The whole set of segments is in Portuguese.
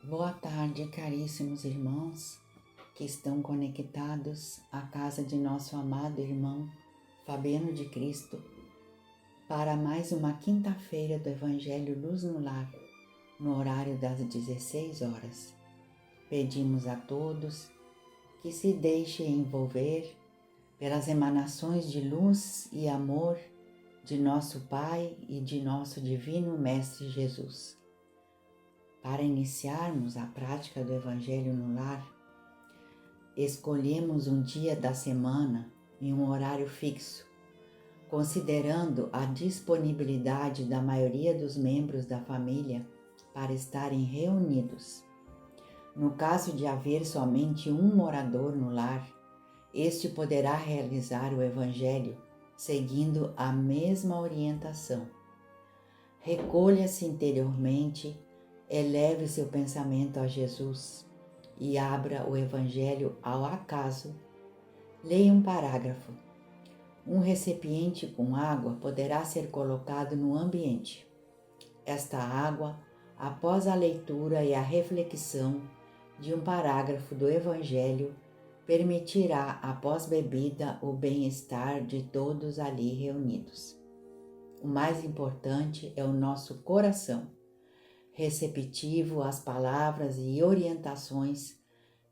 Boa tarde, caríssimos irmãos que estão conectados à casa de nosso amado irmão Fabiano de Cristo para mais uma quinta-feira do Evangelho Luz no Lar, no horário das 16 horas. Pedimos a todos que se deixem envolver pelas emanações de luz e amor de nosso Pai e de nosso Divino Mestre Jesus. Para iniciarmos a prática do Evangelho no Lar, escolhemos um dia da semana e um horário fixo, considerando a disponibilidade da maioria dos membros da família para estarem reunidos. No caso de haver somente um morador no lar, este poderá realizar o Evangelho seguindo a mesma orientação. Recolha-se interiormente, eleve seu pensamento a Jesus e abra o Evangelho ao acaso. Leia um parágrafo. Um recipiente com água poderá ser colocado no ambiente. Esta água, após a leitura e a reflexão de um parágrafo do Evangelho, permitirá, após bebida, o bem-estar de todos ali reunidos. O mais importante é o nosso coração, receptivo às palavras e orientações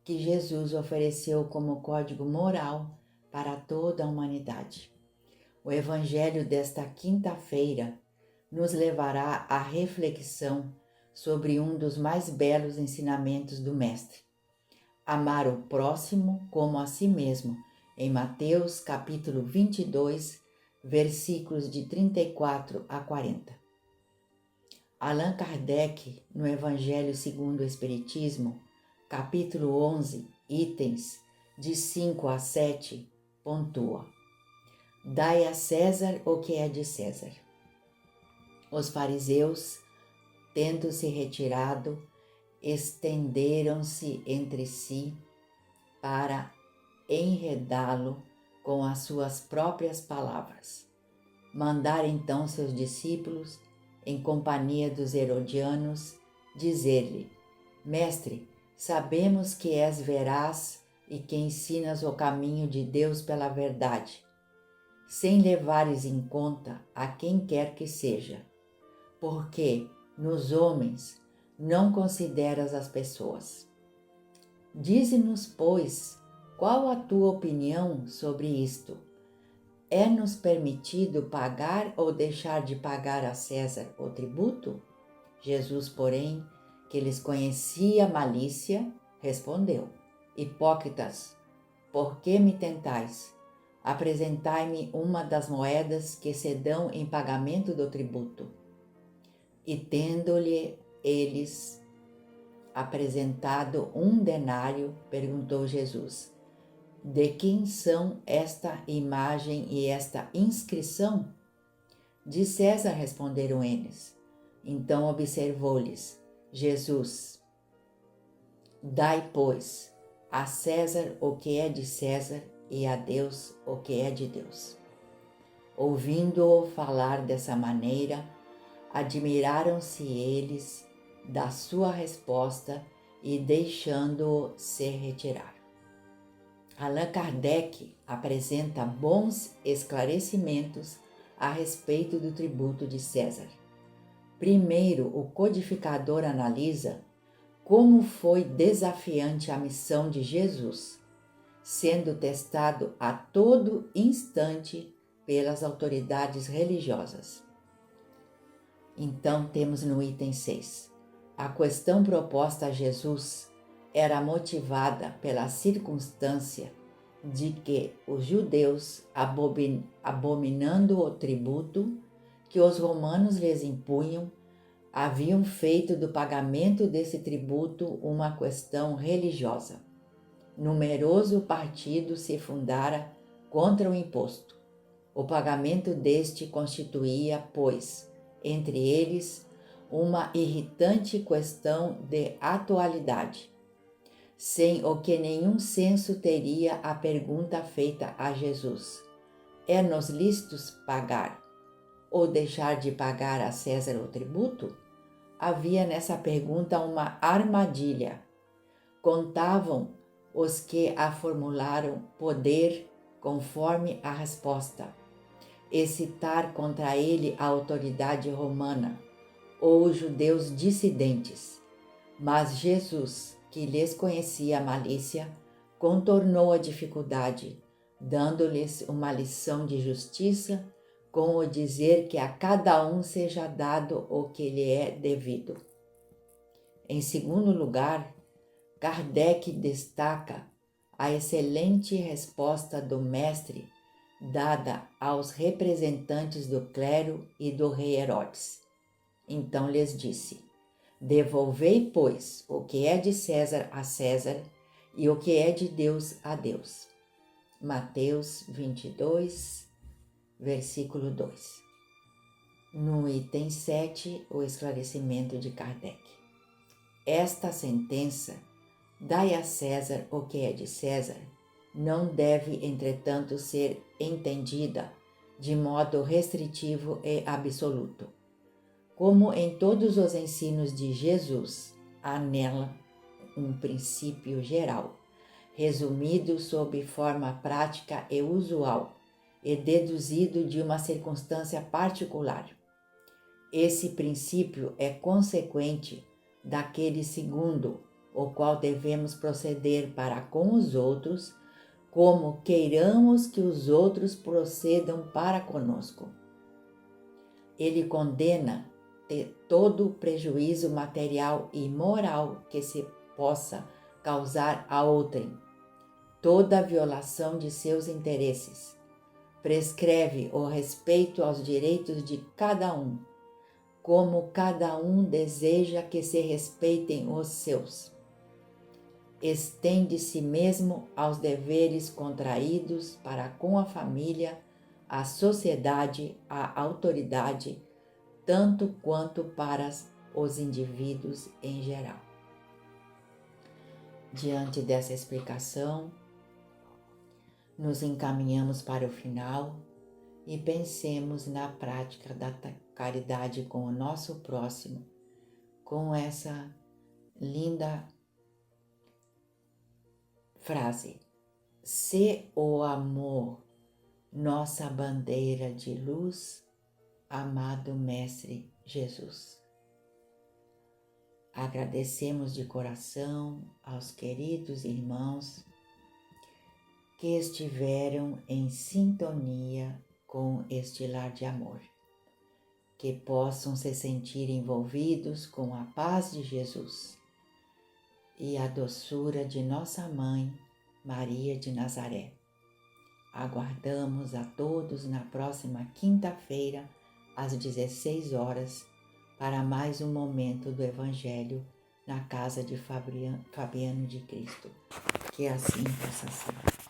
que Jesus ofereceu como código moral para toda a humanidade. O Evangelho desta quinta-feira nos levará à reflexão sobre um dos mais belos ensinamentos do Mestre: amar o próximo como a si mesmo, em Mateus capítulo 22, versículos de 34 a 40. Allan Kardec, no Evangelho segundo o Espiritismo, capítulo 11, itens de 5 a 7, pontua: dai a César o que é de César. Os fariseus, tendo se retirado, estenderam-se entre si para enredá-lo com as suas próprias palavras. Mandaram então seus discípulos, em companhia dos herodianos, dizer-lhe: Mestre, sabemos que és veraz e que ensinas o caminho de Deus pela verdade, sem levares em conta a quem quer que seja, porque nos homens não consideras as pessoas. Dize-nos, pois, qual a tua opinião sobre isto? É-nos permitido pagar ou deixar de pagar a César o tributo? Jesus, porém, que lhes conhecia malícia, respondeu: Hipócritas, por que me tentais? Apresentai-me uma das moedas que se dão em pagamento do tributo. E tendo-lhe eles apresentado um denário, perguntou Jesus: de quem são esta imagem e esta inscrição? De César, responderam eles. Então observou-lhes Jesus: dai, pois, a César o que é de César e a Deus o que é de Deus. Ouvindo-o falar dessa maneira, admiraram-se eles da sua resposta e deixando-o se retirar. Allan Kardec apresenta bons esclarecimentos a respeito do tributo de César. Primeiro, o codificador analisa como foi desafiante a missão de Jesus, sendo testado a todo instante pelas autoridades religiosas. Então, temos no item 6. A questão proposta a Jesus era motivada pela circunstância de que os judeus, abominando o tributo que os romanos lhes impunham, haviam feito do pagamento desse tributo uma questão religiosa. Numeroso partido se fundara contra o imposto. O pagamento deste constituía, pois, entre eles, uma irritante questão de atualidade, sem o que nenhum senso teria a pergunta feita a Jesus: é-nos lícitos pagar ou deixar de pagar a César o tributo? havia nessa pergunta uma armadilha. Contavam os que a formularam poder conforme a resposta, excitar contra ele a autoridade romana ou os judeus dissidentes. Mas Jesus, que lhes conhecia a malícia, contornou a dificuldade, dando-lhes uma lição de justiça, com o dizer que a cada um seja dado o que lhe é devido. Em segundo lugar, Kardec destaca a excelente resposta do mestre dada aos representantes do clero e do rei Herodes. Então lhes disse: devolvei, pois, o que é de César a César e o que é de Deus a Deus. Mateus 22, versículo 2. No item 7, o esclarecimento de Kardec. Esta sentença, dai a César o que é de César, não deve, entretanto, ser entendida de modo restritivo e absoluto. Como em todos os ensinos de Jesus, há nela um princípio geral, resumido sob forma prática e usual, e deduzido de uma circunstância particular. Esse princípio é consequente daquele segundo, o qual devemos proceder para com os outros, como queiramos que os outros procedam para conosco. Ele condena todo prejuízo material e moral que se possa causar a outrem, toda violação de seus interesses. Prescreve o respeito aos direitos de cada um, como cada um deseja que se respeitem os seus. Estende-se mesmo aos deveres contraídos para com a família, a sociedade, a autoridade, tanto quanto para os indivíduos em geral. Diante dessa explicação, nos encaminhamos para o final e pensemos na prática da caridade com o nosso próximo, com essa linda frase: se o amor nossa bandeira de luz, amado Mestre Jesus. Agradecemos de coração aos queridos irmãos que estiveram em sintonia com este lar de amor, que possam se sentir envolvidos com a paz de Jesus e a doçura de nossa Mãe, Maria de Nazaré. Aguardamos a todos na próxima quinta-feira, às 16 horas, para mais um momento do Evangelho na casa de Fabiano de Cristo. Que assim possa ser.